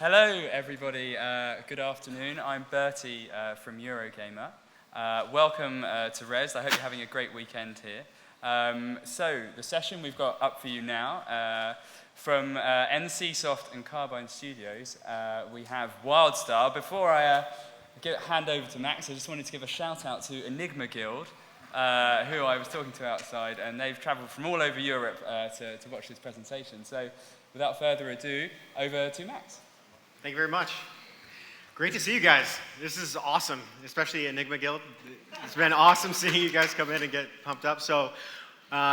Hello, everybody. Good afternoon. I'm Bertie from Eurogamer. Welcome to Rezzed. I hope you're having a great weekend here. So, the session we've got up for you now, from NCSoft and Carbine Studios, we have WildStar. Before I hand over to Max, I just wanted to give a shout out to Enigma Guild, who I was talking to outside, and they've traveled from all over Europe to watch this presentation. So, without further ado, over to Max. Thank you very much. Great to see you guys. This is awesome, especially Enigma Guild. It's been awesome seeing you guys come in and get pumped up. So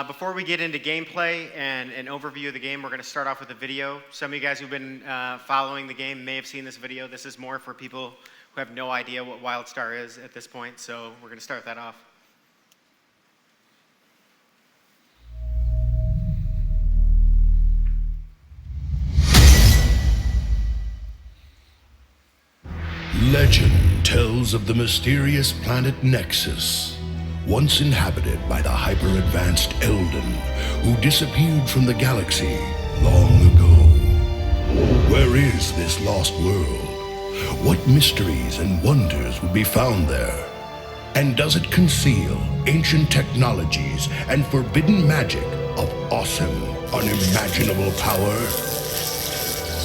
before we get into gameplay and an overview of the game, we're going to start off with a video. Some of you guys who've been following the game may have seen this video. This is more for people who have no idea what WildStar is at this point, so we're going to start that off. Legend tells of the mysterious planet Nexus, once inhabited by the hyper-advanced Eldon, who disappeared from the galaxy long ago. Where is this lost world? What mysteries and wonders would be found there? And does it conceal ancient technologies and forbidden magic of awesome, unimaginable power?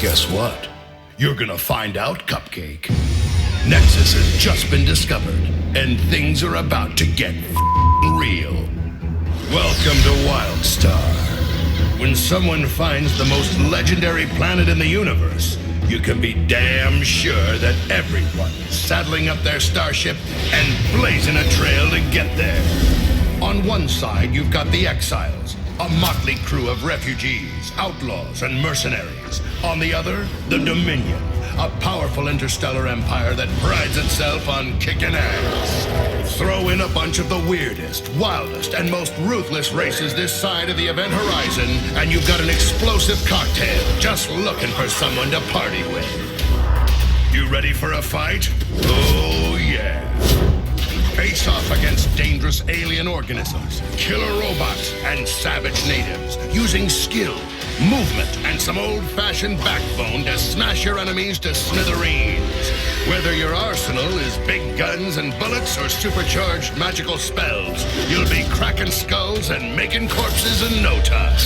Guess what? You're gonna find out, Cupcake. Nexus has just been discovered, and things are about to get real. Welcome to WildStar. When someone finds the most legendary planet in the universe, you can be damn sure that everyone's saddling up their starship and blazing a trail to get there. On one side, you've got the Exiles, a motley crew of refugees, outlaws, and mercenaries. On the other, the Dominion, a powerful interstellar empire that prides itself on kicking ass. Throw in a bunch of the weirdest, wildest, and most ruthless races this side of the event horizon, and you've got an explosive cocktail just looking for someone to party with. You ready for a fight? Oh yeah. Face off against dangerous alien organisms, killer robots, and savage natives, using skill, movement, and some old-fashioned backbone to smash your enemies to smithereens. Whether your arsenal is big guns and bullets or supercharged magical spells, you'll be cracking skulls and making corpses in no time.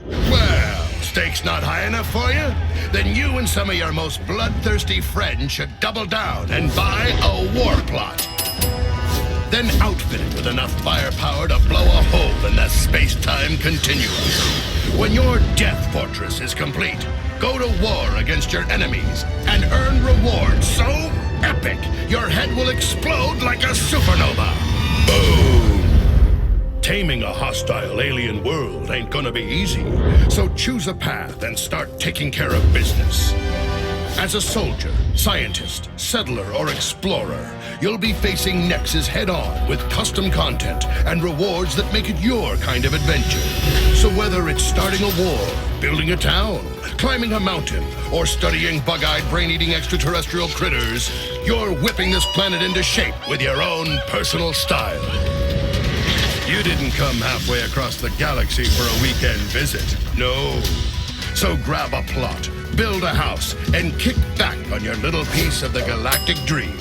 Well, stakes not high enough for you? Then you and some of your most bloodthirsty friends should double down and buy a war plot. Then outfit it with enough firepower to blow a hole in the space-time continuum. When your death fortress is complete, go to war against your enemies and earn rewards so epic your head will explode like a supernova. Boom! Taming a hostile alien world ain't gonna be easy, so choose a path and start taking care of business. As a soldier, scientist, settler, or explorer, you'll be facing Nexus head-on with custom content and rewards that make it your kind of adventure. So whether it's starting a war, building a town, climbing a mountain, or studying bug-eyed, brain-eating extraterrestrial critters, you're whipping this planet into shape with your own personal style. You didn't come halfway across the galaxy for a weekend visit, no. So grab a plot, build a house, and kick back on your little piece of the galactic dream.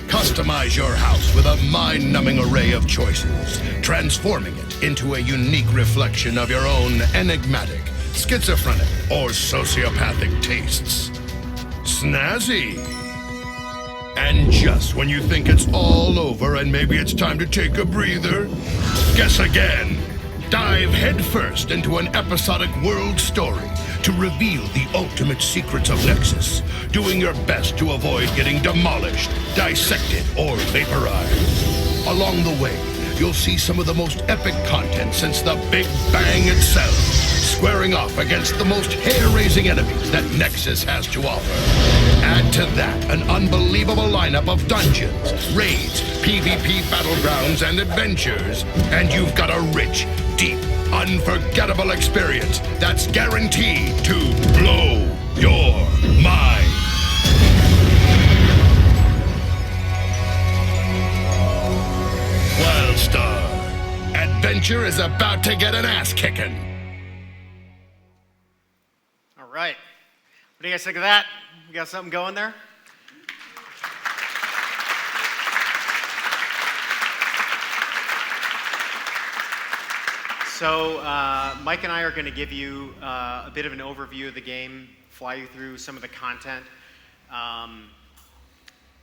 Customize your house with a mind-numbing array of choices, transforming it into a unique reflection of your own enigmatic, schizophrenic, or sociopathic tastes. Snazzy! And just when you think it's all over and maybe it's time to take a breather, guess again. Dive headfirst into an episodic world story to reveal the ultimate secrets of Nexus, doing your best to avoid getting demolished, dissected, or vaporized. Along the way, you'll see some of the most epic content since the Big Bang itself, squaring off against the most hair-raising enemies that Nexus has to offer. Add to that an unbelievable lineup of dungeons, raids, PvP battlegrounds, and adventures, and you've got a rich, deep, unforgettable experience that's guaranteed to blow your mind. WildStar. Adventure is about to get an ass-kicking. All right. do you guys think of that? You got something going there? So Mike and I are going to give you a bit of an overview of the game, fly you through some of the content.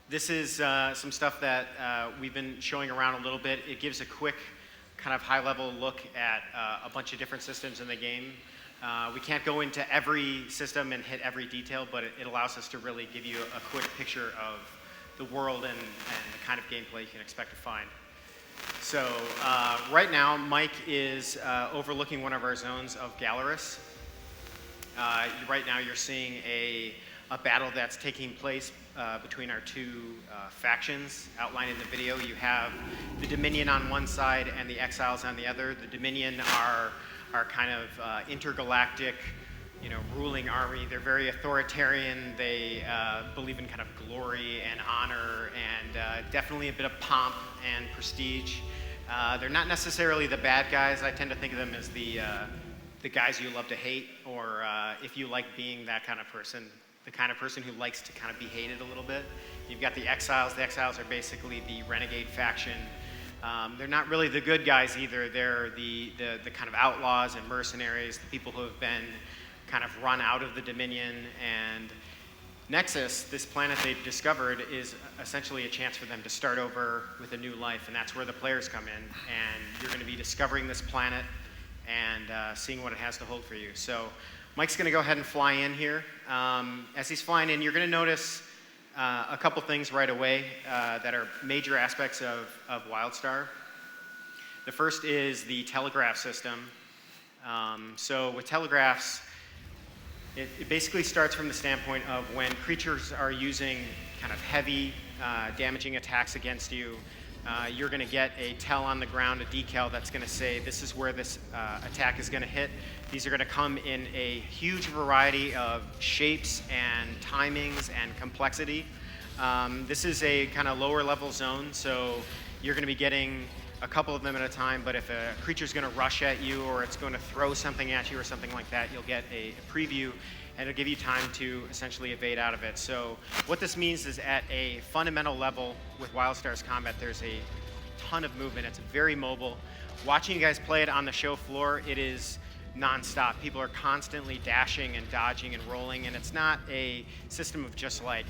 This is some stuff that we've been showing around a little bit. It gives a quick kind of high-level look at a bunch of different systems in the game. We can't go into every system and hit every detail, but it allows us to really give you a quick picture of the world and the kind of gameplay you can expect to find. So right now, Mike is overlooking one of our zones of Gallerus. Right now, you're seeing a battle that's taking place between our two factions outlined in the video. You have the Dominion on one side and the Exiles on the other. The Dominion are kind of intergalactic, ruling army. They're very authoritarian. They believe in kind of glory and honor and definitely a bit of pomp and prestige. They're not necessarily the bad guys. I tend to think of them as the guys you love to hate, or if you like being that kind of person, the kind of person who likes to kind of be hated a little bit. You've got the Exiles. The Exiles are basically the renegade faction. They're not really the good guys either. They're the kind of outlaws and mercenaries, the people who have been kind of run out of the Dominion. And Nexus, this planet they've discovered, is essentially a chance for them to start over with a new life, and that's where the players come in. And you're going to be discovering this planet and seeing what it has to hold for you. So Mike's going to go ahead and fly in here. As he's flying in, you're going to notice a couple things right away that are major aspects of WildStar. The first is the telegraph system. So with telegraphs, it basically starts from the standpoint of when creatures are using kind of heavy, damaging attacks against you, you're going to get a tell on the ground, a decal that's going to say this is where this attack is going to hit. These are going to come in a huge variety of shapes and timings and complexity. This is a kind of lower level zone, so you're going to be getting a couple of them at a time, but if a creature's going to rush at you or it's going to throw something at you or something like that, you'll get a preview, and it'll give you time to essentially evade out of it. So what this means is at a fundamental level with WildStar's combat, there's a ton of movement. It's very mobile. Watching you guys play it on the show floor, it is nonstop. People are constantly dashing and dodging and rolling, and it's not a system of just like,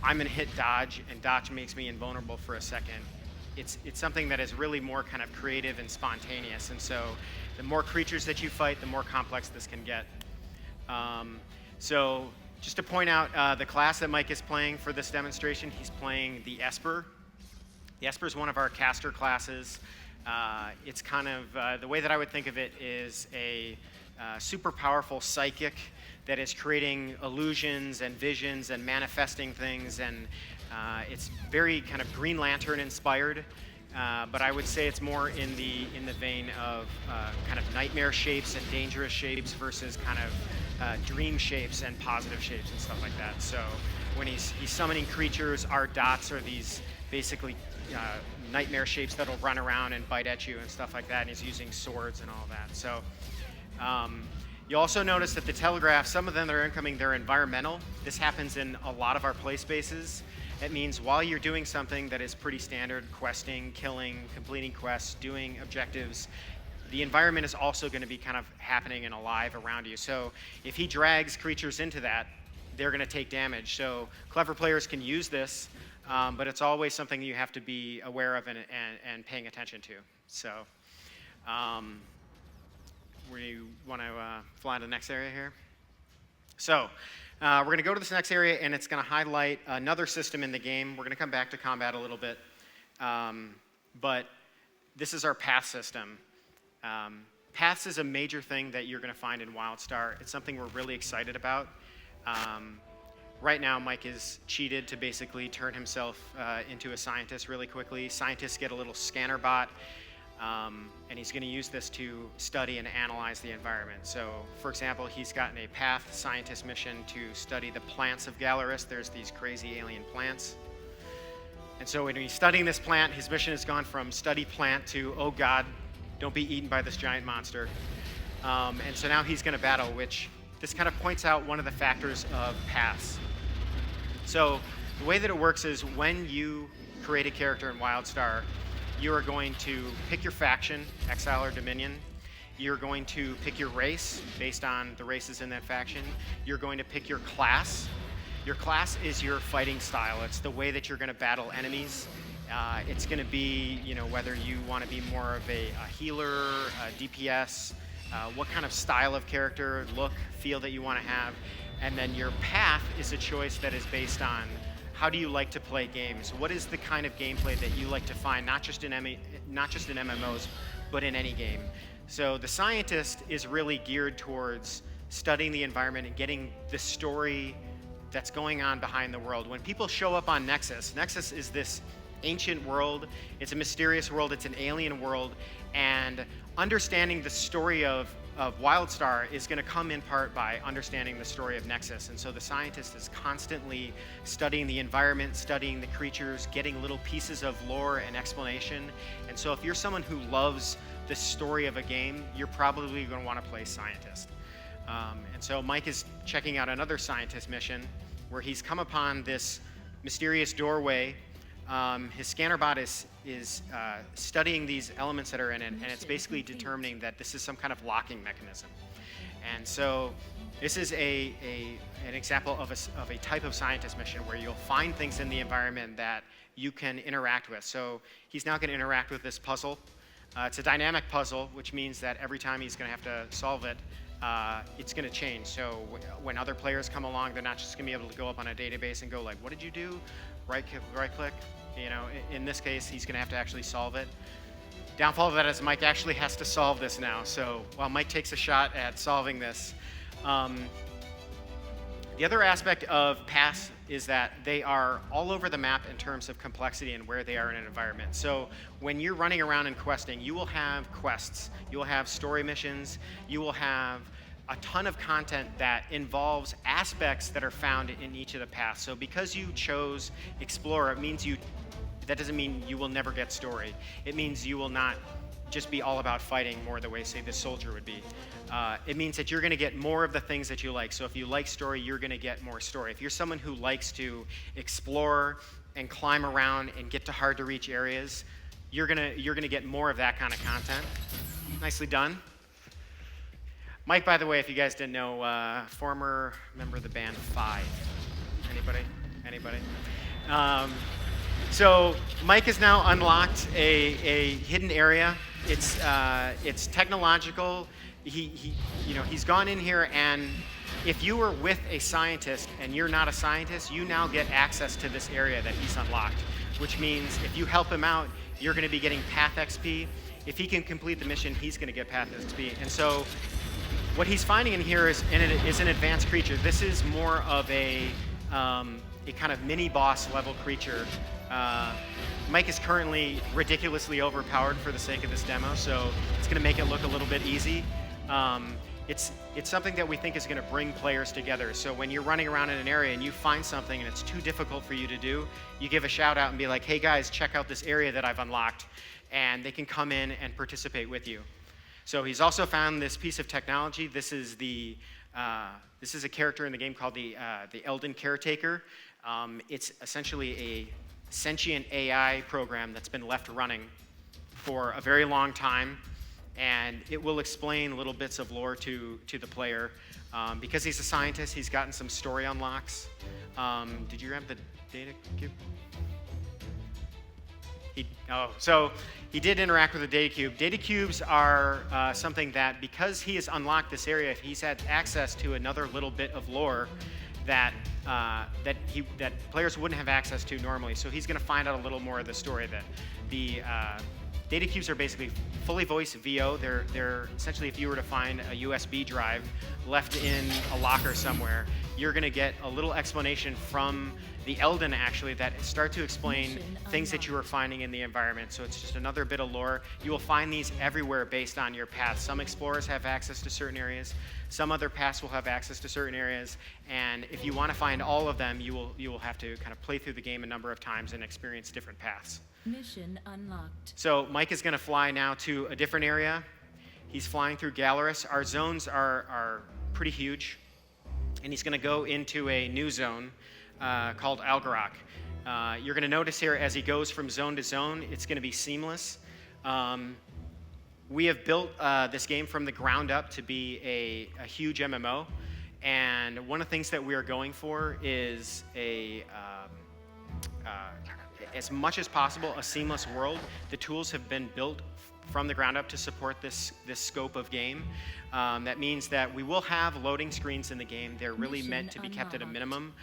I'm going to hit dodge, and dodge makes me invulnerable for a second. It's something that is really more kind of creative and spontaneous, and so the more creatures that you fight, the more complex this can get. So just to point out the class that Mike is playing for this demonstration, he's playing the Esper. The Esper is one of our caster classes. It's kind of, the way that I would think of it is a super powerful psychic that is creating illusions and visions and manifesting things, and it's very kind of Green Lantern inspired, but I would say it's more in the vein of kind of nightmare shapes and dangerous shapes versus kind of dream shapes and positive shapes and stuff like that. So when he's summoning creatures, our dots are these basically nightmare shapes that'll run around and bite at you and stuff like that, and he's using swords and all that. So you also notice that the telegraphs, some of them that are incoming, they're environmental. This happens in a lot of our play spaces. It means while you're doing something that is pretty standard, questing, killing, completing quests, doing objectives, the environment is also going to be kind of happening and alive around you. So if he drags creatures into that, they're going to take damage. So clever players can use this, but it's always something you have to be aware of and paying attention to. So we want to fly to the next area here. So we're going to go to this next area, and it's going to highlight another system in the game. We're going to come back to combat a little bit. But this is our path system. Paths is a major thing that you're going to find in WildStar. It's something we're really excited about. Right now, Mike is cheated to basically turn himself into a scientist really quickly. Scientists get a little scanner bot, and he's going to use this to study and analyze the environment. So, for example, he's gotten a path scientist mission to study the plants of Gallerus. There's these crazy alien plants. And so when he's studying this plant, his mission has gone from study plant to, oh God, don't be eaten by this giant monster. And so now he's going to battle, which this kind of points out one of the factors of paths. So the way that it works is when you create a character in WildStar, you are going to pick your faction, Exile or Dominion. You're going to pick your race based on the races in that faction. You're going to pick your class. Your class is your fighting style. It's the way that you're going to battle enemies. It's going to be, whether you want to be more of a healer, a DPS, what kind of style of character, look, feel that you want to have. And then your path is a choice that is based on how do you like to play games? What is the kind of gameplay that you like to find, not just in MMOs, but in any game? So the scientist is really geared towards studying the environment and getting the story that's going on behind the world. When people show up on Nexus, Nexus is this ancient world. It's a mysterious world. It's an alien world. And understanding the story of WildStar is going to come in part by understanding the story of Nexus. And so the scientist is constantly studying the environment, studying the creatures, getting little pieces of lore and explanation. And so if you're someone who loves the story of a game, you're probably going to want to play scientist. And so Mike is checking out another scientist mission where he's come upon this mysterious doorway. His scanner bot is studying these elements that are in it, and it's basically determining that this is some kind of locking mechanism. And so this is an example of a type of scientist mission where you'll find things in the environment that you can interact with. So he's now going to interact with this puzzle. It's a dynamic puzzle, which means that every time he's going to have to solve it, it's going to change. So when other players come along, they're not just going to be able to go up on a database and go like, what did you do? Right click. In this case, he's going to have to actually solve it. Downfall of that is Mike actually has to solve this now. So while Mike takes a shot at solving this, the other aspect of paths is that they are all over the map in terms of complexity and where they are in an environment. So when you're running around and questing, you will have quests, you will have story missions, you will have a ton of content that involves aspects that are found in each of the paths. So because you chose Explorer, it means that doesn't mean you will never get story. It means you will not just be all about fighting more the way, say, the soldier would be. It means that you're going to get more of the things that you like. So if you like story, you're going to get more story. If you're someone who likes to explore and climb around and get to hard-to-reach areas, you're gonna get more of that kind of content. Nicely done. Mike, by the way, if you guys didn't know, former member of the band Five. Anybody? So Mike has now unlocked a hidden area. It's technological. He's gone in here, and if you were with a scientist and you're not a scientist, you now get access to this area that he's unlocked, which means if you help him out, you're going to be getting Path XP. If he can complete the mission, he's going to get Path XP. And so what he's finding in here is an advanced creature. This is more of a kind of mini-boss level creature. Mike is currently ridiculously overpowered for the sake of this demo, so it's going to make it look a little bit easy. It's something that we think is going to bring players together. So when you're running around in an area and you find something and it's too difficult for you to do, you give a shout out and be like, hey guys, check out this area that I've unlocked. And they can come in and participate with you. So he's also found this piece of technology. This is a character in the game called the Eldon Caretaker. It's essentially a sentient AI program that's been left running for a very long time, and it will explain little bits of lore to the player. Because he's a scientist, he's gotten some story unlocks. Did you grab the data cube? So he did interact with the data cube. Data cubes are something that, because he has unlocked this area, he's had access to another little bit of lore that players wouldn't have access to normally. So he's going to find out a little more of the story. That the data cubes are basically fully voice VO. They're essentially, if you were to find a USB drive left in a locker somewhere, you're going to get a little explanation from the Eldon, actually, that start to explain things that you are finding in the environment. So it's just another bit of lore. You will find these everywhere based on your path. Some explorers have access to certain areas. Some other paths will have access to certain areas. And if you want to find all of them, you will have to kind of play through the game a number of times and experience different paths. Mission unlocked. So Mike is going to fly now to a different area. He's flying through Gallerus. Our zones are pretty huge. and he's going to go into a new zone called Algarok. You're going to notice here as he goes from zone to zone, it's going to be seamless. We have built this game from the ground up to be a huge MMO, and one of the things that we are going for is as much as possible, a seamless world. The tools have been built from the ground up to support this scope of game. That means that we will have loading screens in the game. They're really meant to be kept at a minimum.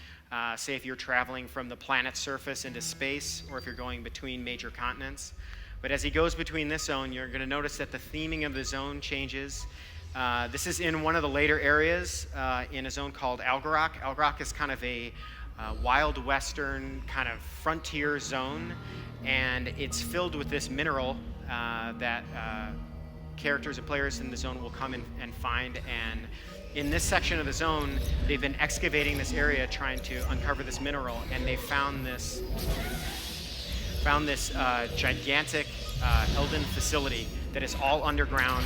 Say if you're traveling from the planet's surface into space, or if you're going between major continents. But as he goes between this zone, you're going to notice that the theming of the zone changes. This is in one of the later areas in a zone called Algarok. Algarok is kind of a wild western kind of frontier zone, and it's filled with this mineral that characters and players in the zone will come and find. And in this section of the zone, they've been excavating this area trying to uncover this mineral, and they found this gigantic Eldon facility that is all underground.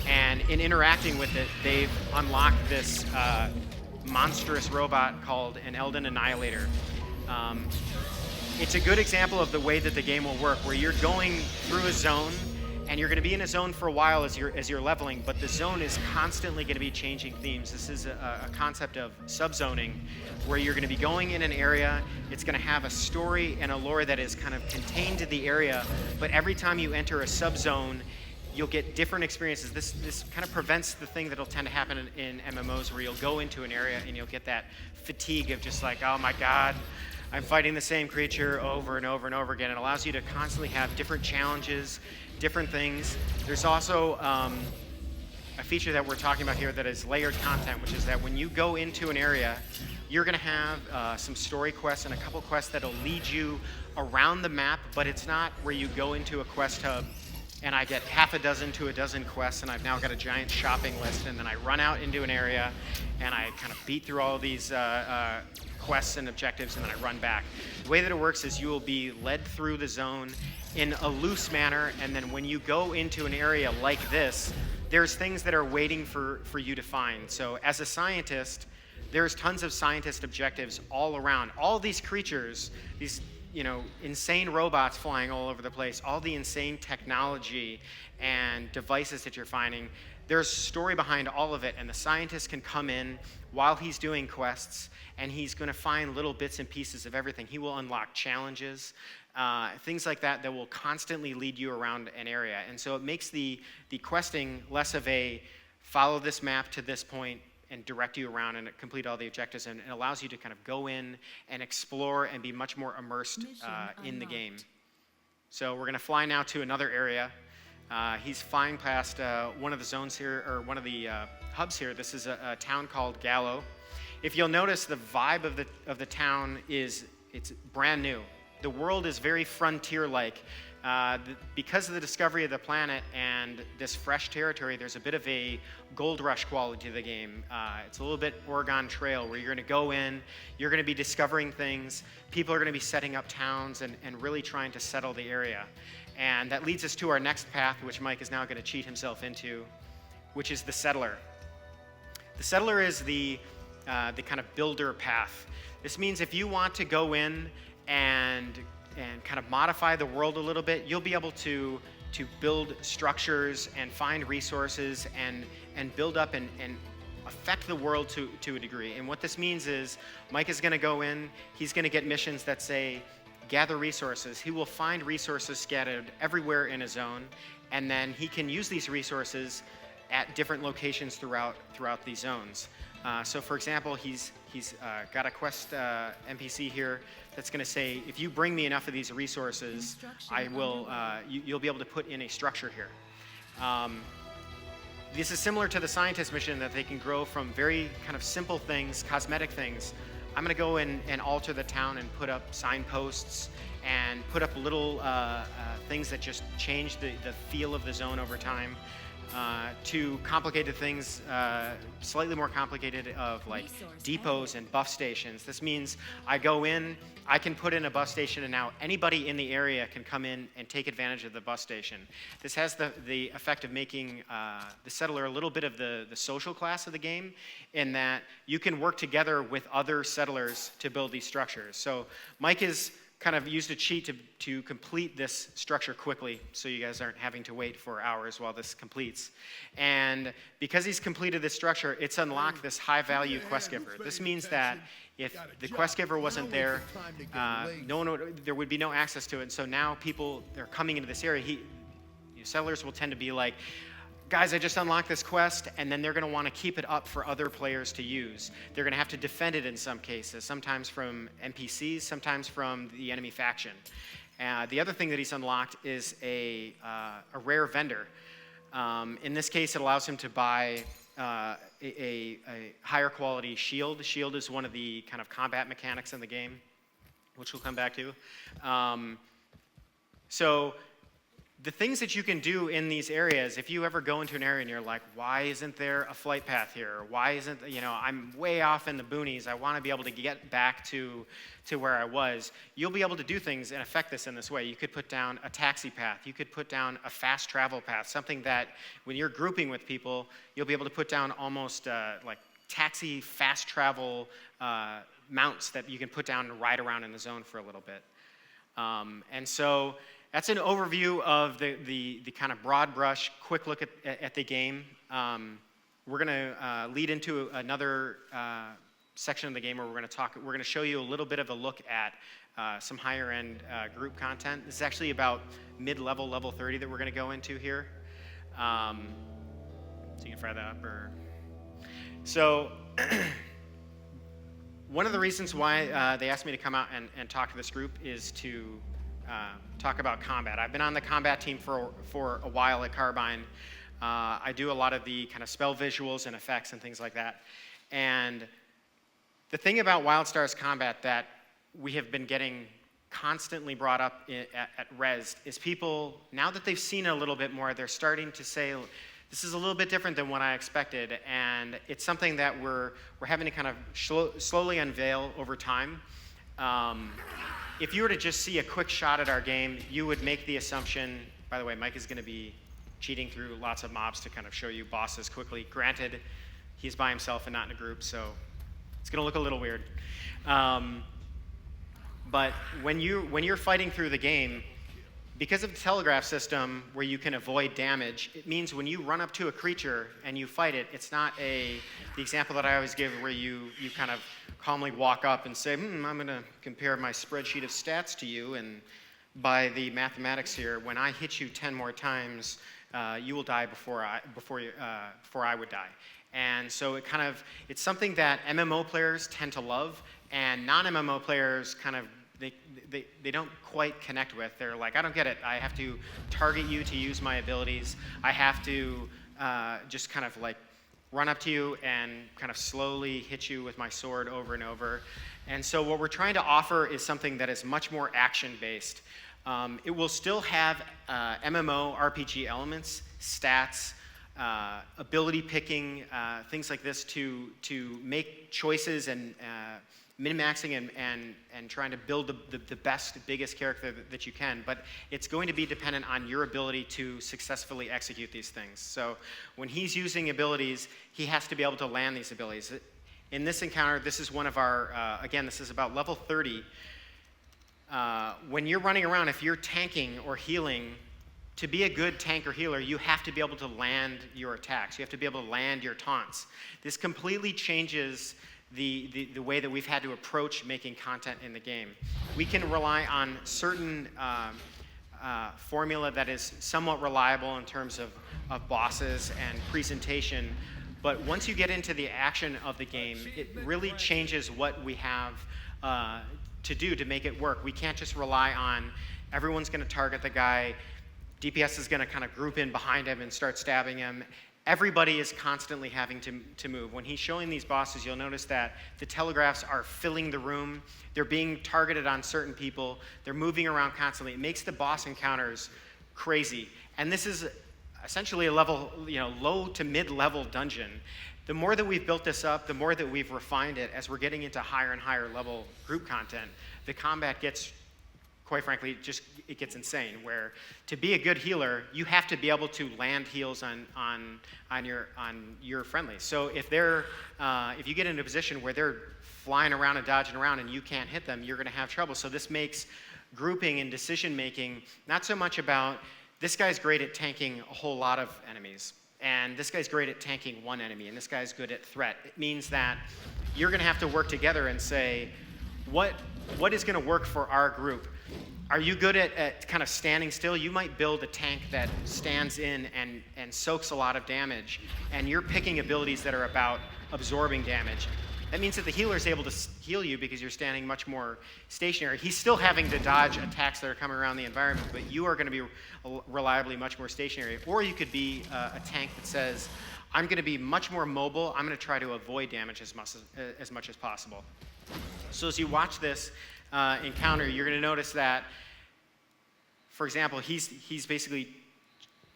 And in interacting with it, they've unlocked this monstrous robot called an Eldon Annihilator. It's a good example of the way that the game will work, where you're going through a zone, and you're going to be in a zone for a while as you're leveling, but the zone is constantly going to be changing themes. This is a concept of subzoning, where you're going to be going in an area. It's going to have a story and a lore that is kind of contained to the area, but every time you enter a subzone, you'll get different experiences. This kind of prevents the thing that'll tend to happen in MMOs, where you'll go into an area and you'll get that fatigue of just like, oh my God, I'm fighting the same creature over and over and over again. It allows you to constantly have different challenges, different things. There's also a feature that we're talking about here that is layered content, which is that when you go into an area, you're going to have some story quests and a couple quests that'll lead you around the map, but it's not where you go into a quest hub and I get half a dozen to a dozen quests, and I've now got a giant shopping list, and then I run out into an area, and I kind of beat through all these quests and objectives, and then I run back. The way that it works is you will be led through the zone in a loose manner, and then when you go into an area like this, there's things that are waiting for you to find. So as a scientist, there's tons of scientist objectives all around. All these creatures, these insane robots flying all over the place, all the insane technology and devices that you're finding, there's story behind all of it, and the scientist can come in while he's doing quests, and he's going to find little bits and pieces of everything. He will unlock challenges, things like that will constantly lead you around an area. And so it makes the questing less of a follow this map to this point and direct you around and complete all the objectives, and it allows you to kind of go in and explore and be much more immersed in the game. So we're going to fly now to another area. He's flying past one of the zones here, or one of the hubs here. This is a town called Gallo. If you'll notice, the vibe of the town it's brand new. The world is very frontier-like. Because of the discovery of the planet and this fresh territory, there's a bit of a gold rush quality to the game. It's a little bit Oregon Trail, where you're going to go in, you're going to be discovering things, people are going to be setting up towns and really trying to settle the area. And that leads us to our next path, which Mike is now going to cheat himself into, which is the Settler. The Settler is the kind of builder path. This means if you want to go in and kind of modify the world a little bit, you'll be able to build structures and find resources and build up and affect the world to a degree. And what this means is Mike is going to go in, he's going to get missions that say gather resources. He will find resources scattered everywhere in a zone, and then he can use these resources at different locations throughout these zones. So for example, he's got a quest NPC here that's going to say, if you bring me enough of these resources, I will. You'll be able to put in a structure here. This is similar to the scientist mission, that they can grow from very kind of simple things, cosmetic things. I'm going to go in and alter the town and put up signposts and put up little things that just change the feel of the zone over time. to complicated things, slightly more complicated of like depots and buff stations. This means I go in, I can put in a buff station, and now anybody in the area can come in and take advantage of the buff station. This has the effect of making the settler a little bit of the social class of the game, in that you can work together with other settlers to build these structures. So Mike has kind of used a cheat to complete this structure quickly, so you guys aren't having to wait for hours while this completes. And because he's completed this structure, it's unlocked this high-value quest giver. This means that if the quest giver wasn't there, there would be no access to it. And so now people, they're coming into this area. Settlers will tend to be like, guys, I just unlocked this quest, and then they're going to want to keep it up for other players to use. They're going to have to defend it in some cases, sometimes from NPCs, sometimes from the enemy faction. The other thing that he's unlocked is a rare vendor. In this case, it allows him to buy a higher quality shield. Shield is one of the kind of combat mechanics in the game, which we'll come back to. So the things that you can do in these areas, if you ever go into an area and you're like, why isn't there a flight path here? Or why isn't, I'm way off in the boonies. I want to be able to get back to where I was. You'll be able to do things and affect this in this way. You could put down a taxi path. You could put down a fast travel path, something that when you're grouping with people, you'll be able to put down almost like taxi fast travel mounts that you can put down and ride around in the zone for a little bit. And so that's an overview of the kind of broad brush, quick look at the game. We're going to lead into another section of the game where we're going to show you a little bit of a look at some higher end group content. This is actually about mid-level, level 30 that we're going to go into here. So you can fire that up. So one of the reasons why they asked me to come out and talk to this group is to talk about combat. I've been on the combat team for a while at Carbine. I do a lot of the kind of spell visuals and effects and things like that. And the thing about WildStar's combat that we have been getting constantly brought up at Rezzed is people, now that they've seen a little bit more, they're starting to say, this is a little bit different than what I expected. And it's something that we're having to kind of slowly unveil over time. If you were to just see a quick shot at our game, you would make the assumption, by the way, Mike is going to be cheating through lots of mobs to kind of show you bosses quickly. Granted, he's by himself and not in a group, so it's going to look a little weird. But when you're fighting through the game, because of the telegraph system where you can avoid damage, it means when you run up to a creature and you fight it, it's not the example that I always give where you kind of calmly walk up and say, I'm going to compare my spreadsheet of stats to you, and by the mathematics here, when I hit you 10 more times, you will die before I would die. And so it's something that MMO players tend to love, and non-MMO players kind of they don't quite connect with. They're like, I don't get it. I have to target you to use my abilities. I have to just kind of like run up to you and kind of slowly hit you with my sword over and over. And so what we're trying to offer is something that is much more action-based. It will still have MMO RPG elements, stats, ability picking, things like this to make choices and min-maxing and trying to build the best, biggest character that you can. But it's going to be dependent on your ability to successfully execute these things. So when he's using abilities, he has to be able to land these abilities. In this encounter, this is one of our, again, this is about level 30. When you're running around, if you're tanking or healing, to be a good tank or healer, you have to be able to land your attacks. You have to be able to land your taunts. This completely changes the way that we've had to approach making content in the game. We can rely on certain formula that is somewhat reliable in terms of bosses and presentation, but once you get into the action of the game, it really changes what we have to do to make it work. We can't just rely on everyone's going to target the guy, DPS is going to kind of group in behind him and start stabbing him. Everybody is constantly having to move. When he's showing these bosses, you'll notice that the telegraphs are filling the room. They're being targeted on certain people. They're moving around constantly. It makes the boss encounters crazy. And this is, essentially a level, low to mid-level dungeon. The more that we've built this up, the more that we've refined it, as we're getting into higher and higher level group content, the combat gets, quite frankly, it gets insane, where to be a good healer, you have to be able to land heals on your friendlies. So if you get into a position where they're flying around and dodging around and you can't hit them, you're going to have trouble. So this makes grouping and decision making not so much about this guy's great at tanking a whole lot of enemies, and this guy's great at tanking one enemy, and this guy's good at threat. It means that you're going to have to work together and say, what is going to work for our group? Are you good at kind of standing still? You might build a tank that stands in and soaks a lot of damage, and you're picking abilities that are about absorbing damage. That means that the healer is able to heal you because you're standing much more stationary. He's still having to dodge attacks that are coming around the environment, but you are going to be reliably much more stationary. Or you could be a tank that says, I'm going to be much more mobile. I'm going to try to avoid damage as much as possible. So as you watch this encounter, you're going to notice that, for example, he's basically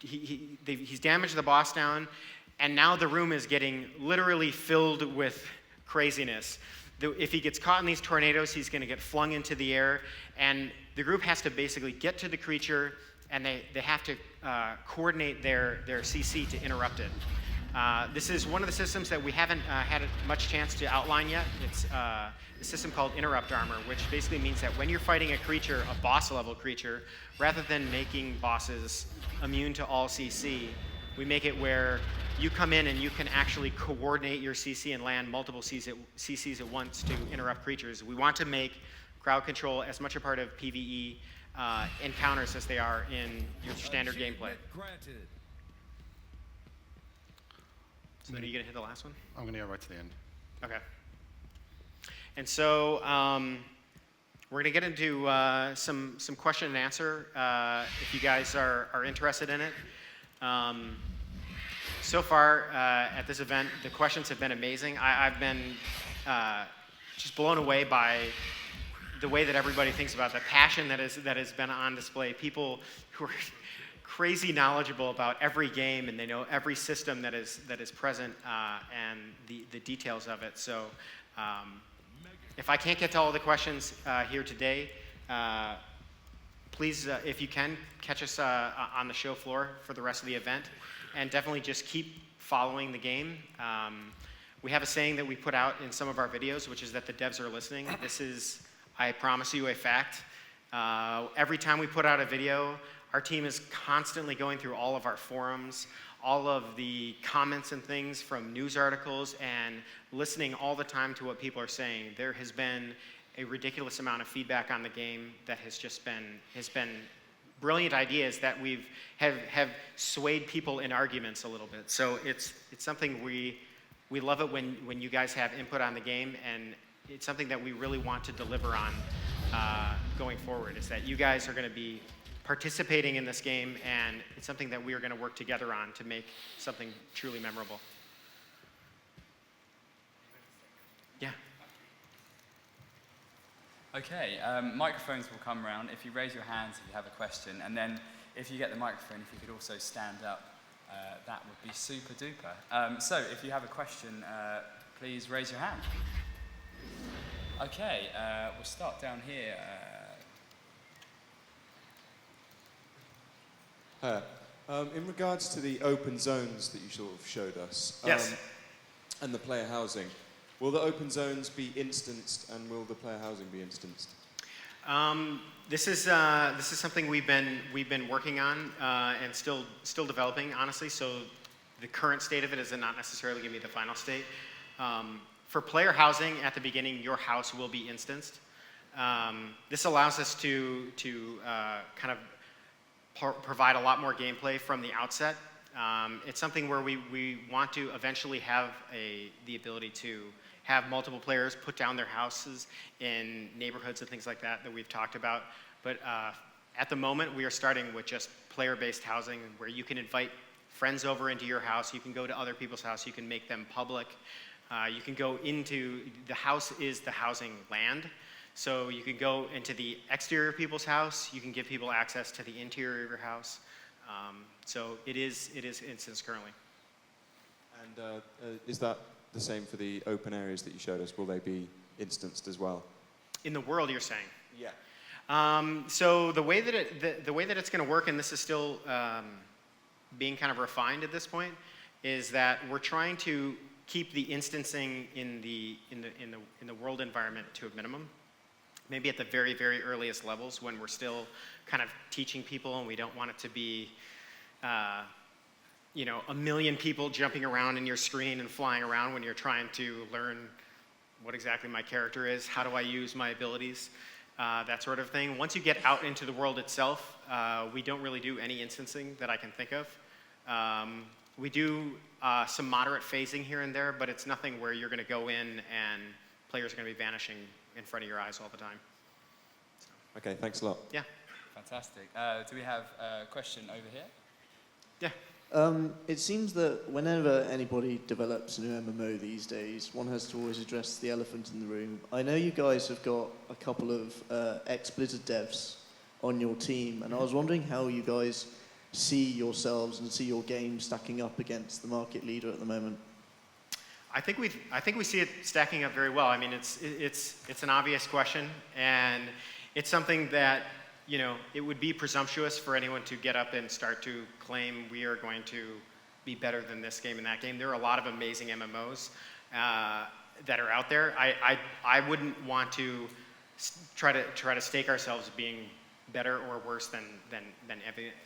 he's damaged the boss down, and now the room is getting literally filled with craziness. If he gets caught in these tornadoes, he's going to get flung into the air, and the group has to basically get to the creature, and they have to coordinate their CC to interrupt it. This is one of the systems that we haven't had much chance to outline yet. It's a system called Interrupt Armor, which basically means that when you're fighting a creature, a boss-level creature, rather than making bosses immune to all CC, we make it where you come in and you can actually coordinate your CC and land multiple CCs at once to interrupt creatures. We want to make crowd control as much a part of PvE encounters as they are in your standard gameplay. So then are you going to hit the last one? I'm going to go right to the end. Okay. And so we're going to get into some question and answer if you guys are interested in it. So far at this event, the questions have been amazing. I've been just blown away by the way that everybody thinks about it, the passion that has been on display. People who are crazy knowledgeable about every game, and they know every system that is present and the details of it. So if I can't get to all the questions here today, please, if you can, catch us on the show floor for the rest of the event. And definitely just keep following the game. We have a saying that we put out in some of our videos, which is that the devs are listening. This is, I promise you, a fact. Every time we put out a video, our team is constantly going through all of our forums, all of the comments and things from news articles, and listening all the time to what people are saying. There has been a ridiculous amount of feedback on the game that has been brilliant ideas that have swayed people in arguments a little bit. So it's something we love it when you guys have input on the game, and it's something that we really want to deliver on going forward, is that you guys are going to be participating in this game, and it's something that we are going to work together on to make something truly memorable. Yeah. Okay, microphones will come around. If you raise your hands if you have a question, and then if you get the microphone, if you could also stand up, that would be super duper. So if you have a question, please raise your hand. Okay, we'll start down here. Hi. In regards to the open zones that you sort of showed us, Yes. And the player housing, will the open zones be instanced, and will the player housing be instanced? This is something we've been working on and still developing, honestly. So the current state of it is not necessarily going to be the final state. For player housing, at the beginning, your house will be instanced. This allows us to kind of provide a lot more gameplay from the outset. It's something where we want to eventually have the ability to have multiple players put down their houses in neighborhoods and things like that we've talked about. But at the moment, we are starting with just player-based housing, where you can invite friends over into your house. You can go to other people's house. You can make them public. You can go into the house is the housing land. So you can go into the exterior of people's house. You can give people access to the interior of your house. So it is instanced currently. And is that the same for the open areas that you showed us? Will they be instanced as well? In the world, you're saying? Yeah. So the way that it's going to work, and this is still being kind of refined at this point, is that we're trying to keep the instancing in the world environment to a minimum. Maybe at the very, very earliest levels when we're still kind of teaching people and we don't want it to be, a million people jumping around in your screen and flying around when you're trying to learn what exactly my character is, how do I use my abilities, that sort of thing. Once you get out into the world itself, we don't really do any instancing that I can think of. We do some moderate phasing here and there, but it's nothing where you're going to go in and players are going to be vanishing in front of your eyes all the time. So. Okay, thanks a lot. Yeah. Fantastic. Do we have a question over here? Yeah. It seems that whenever anybody develops a new MMO these days, one has to always address the elephant in the room. I know you guys have got a couple of ex-Blizzard devs on your team, and I was wondering how you guys see yourselves and see your game stacking up against the market leader at the moment. I think we see it stacking up very well. I mean, it's an obvious question, and it's something that, it would be presumptuous for anyone to get up and start to claim we are going to be better than this game and that game. There are a lot of amazing MMOs that are out there. I wouldn't want to try to stake ourselves as being better or worse than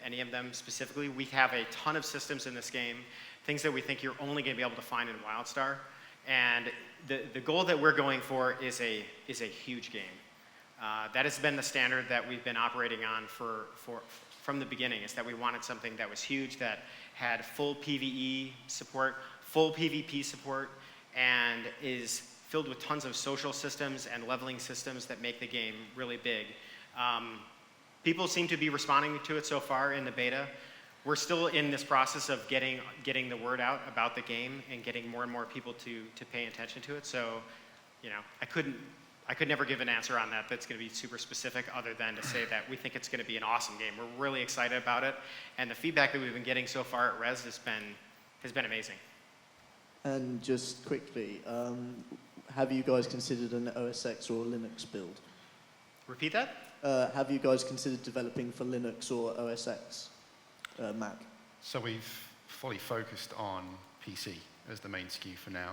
any of them specifically. We have a ton of systems in this game, things that we think you're only going to be able to find in WildStar, and the goal that we're going for is a huge game. That has been the standard that we've been operating on from the beginning, is that we wanted something that was huge, that had full PvE support, full PvP support, and is filled with tons of social systems and leveling systems that make the game really big. People seem to be responding to it so far in the beta. We're still in this process of getting the word out about the game and getting more and more people to pay attention to it. So, I could never give an answer on that that's going to be super specific, other than to say that we think it's going to be an awesome game. We're really excited about it, and the feedback that we've been getting so far at Rezzed has been amazing. And just quickly, have you guys considered an OS X or Linux build? Repeat that? Have you guys considered developing for Linux or OS X, Mac? So we've fully focused on PC as the main SKU for now.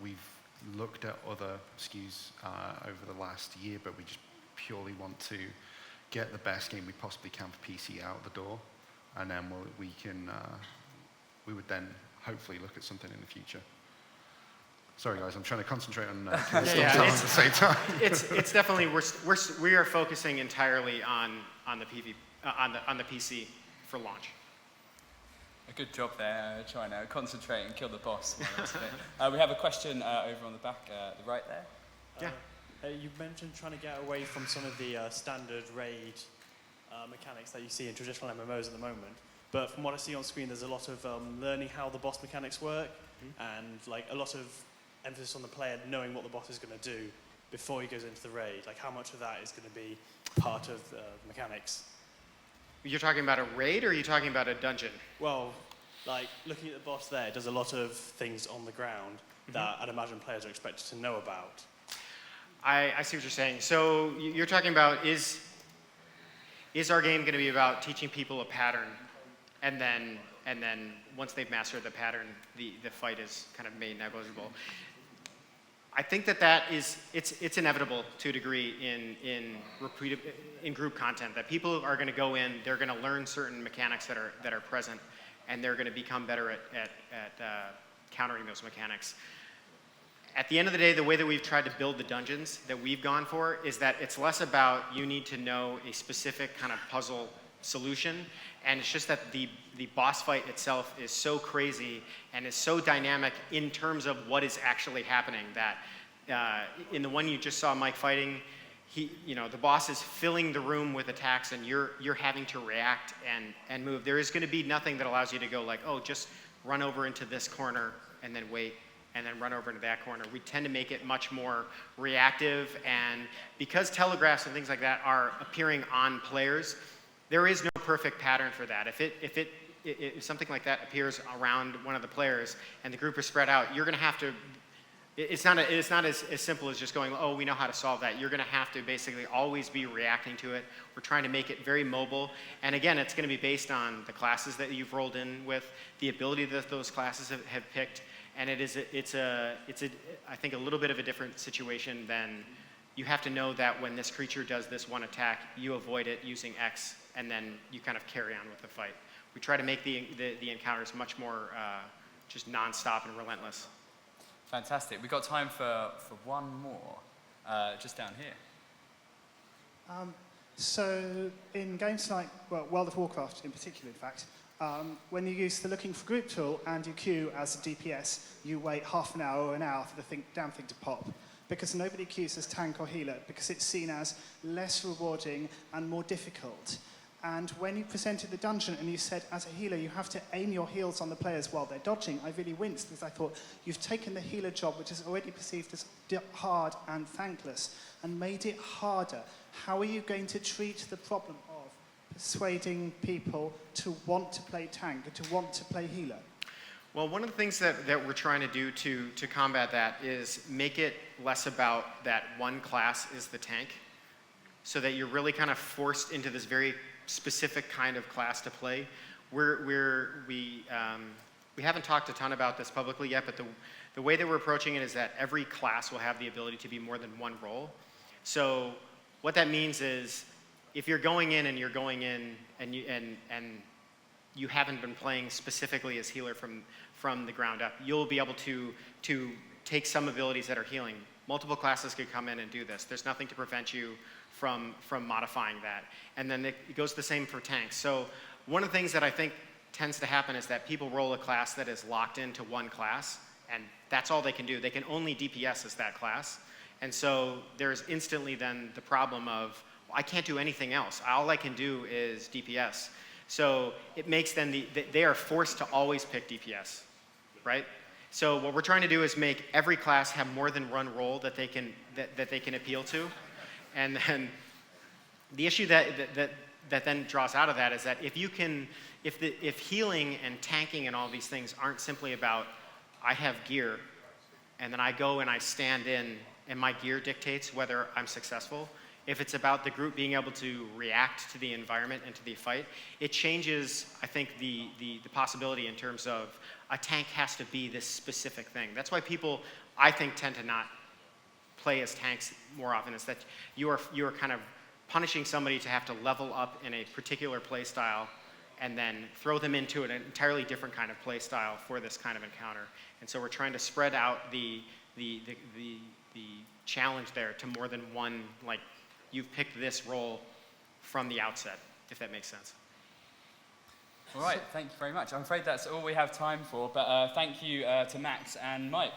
We've looked at other SKUs over the last year, but we just purely want to get the best game we possibly can for PC out the door, and then we would then hopefully look at something in the future. Sorry guys, I'm trying to concentrate on at the same time. It's definitely we are focusing entirely on the PC for launch. A good job there, trying to concentrate and kill the boss. We have a question over on the back, the right there. Yeah. You mentioned trying to get away from some of the standard raid mechanics that you see in traditional MMOs at the moment. But from what I see on screen, there's a lot of learning how the boss mechanics work, and like a lot of emphasis on the player knowing what the boss is going to do before he goes into the raid. Like how much of that is going to be part of the mechanics? You're talking about a raid, or are you talking about a dungeon? Well, like looking at the boss there, it does a lot of things on the ground that I'd imagine players are expected to know about. I see what you're saying. So you're talking about is our game going to be about teaching people a pattern, and then once they've mastered the pattern, the fight is kind of made negligible. I think that it's inevitable to a degree in group content, that people are going to go in, they're going to learn certain mechanics that are present, and they're going to become better at countering those mechanics. At the end of the day, the way that we've tried to build the dungeons that we've gone for is that it's less about you need to know a specific kind of puzzle solution, and it's just that the boss fight itself is so crazy and is so dynamic in terms of what is actually happening that in the one you just saw Mike fighting, the boss is filling the room with attacks, and you're having to react and move. There is going to be nothing that allows you to go like, oh, just run over into this corner and then wait, and then run over into that corner. We tend to make it much more reactive, and because telegraphs and things like that are appearing on players, there is no perfect pattern for that. If something like that appears around one of the players and the group is spread out, you're going to have to. It's not as simple as just going, oh, we know how to solve that. You're going to have to basically always be reacting to it. We're trying to make it very mobile. And again, it's going to be based on the classes that you've rolled in with, the ability that those classes have picked. And it's I think a little bit of a different situation than you have to know that when this creature does this one attack, you avoid it using X, and then you kind of carry on with the fight. We try to make the encounters much more just nonstop and relentless. Fantastic. We've got time for one more, just down here. So in games like World of Warcraft in particular, in fact, when you use the looking for group tool and you queue as a DPS, you wait half an hour or an hour for the damn thing to pop. Because nobody queues as tank or healer, because it's seen as less rewarding and more difficult. And when you presented the dungeon and you said, as a healer, you have to aim your heals on the players while they're dodging, I really winced because I thought, you've taken the healer job, which is already perceived as hard and thankless, and made it harder. How are you going to treat the problem of persuading people to want to play tank, to want to play healer? Well, one of the things that we're trying to do to combat that is make it less about that one class is the tank, so that you're really kind of forced into this very specific kind of class to play. We haven't talked a ton about this publicly yet, but the way that we're approaching it is that every class will have the ability to be more than one role. So what that means is if you're going in and you haven't been playing specifically as healer from the ground up, you'll be able to take some abilities that are healing. Multiple classes could come in and do this. There's nothing to prevent you from modifying that. And then it goes the same for tanks. So one of the things that I think tends to happen is that people roll a class that is locked into one class, and that's all they can do. They can only DPS as that class. And so there's instantly then the problem of, well, I can't do anything else. All I can do is DPS. So it makes them, they are forced to always pick DPS, right? So what we're trying to do is make every class have more than one role that they can appeal to. And then the issue that then draws out of that is that if healing and tanking and all these things aren't simply about, I have gear, and then I go and I stand in, and my gear dictates whether I'm successful. If it's about the group being able to react to the environment and to the fight, it changes, I think, the possibility in terms of a tank has to be this specific thing. That's why people, I think, tend to not play as tanks more often, is that you are kind of punishing somebody to have to level up in a particular play style and then throw them into an entirely different kind of play style for this kind of encounter. And so we're trying to spread out the challenge there to more than one, like, you've picked this role from the outset, if that makes sense. All right, thank you very much. I'm afraid that's all we have time for, but thank you to Max and Mike.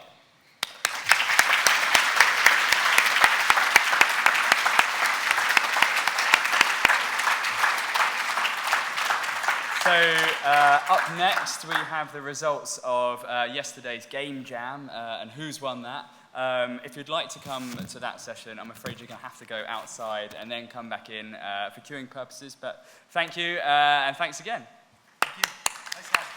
So up next, we have the results of yesterday's game jam and who's won that. If you'd like to come to that session, I'm afraid you're going to have to go outside and then come back in for queuing purposes. But thank you, and thanks again. Thank you. Nice job.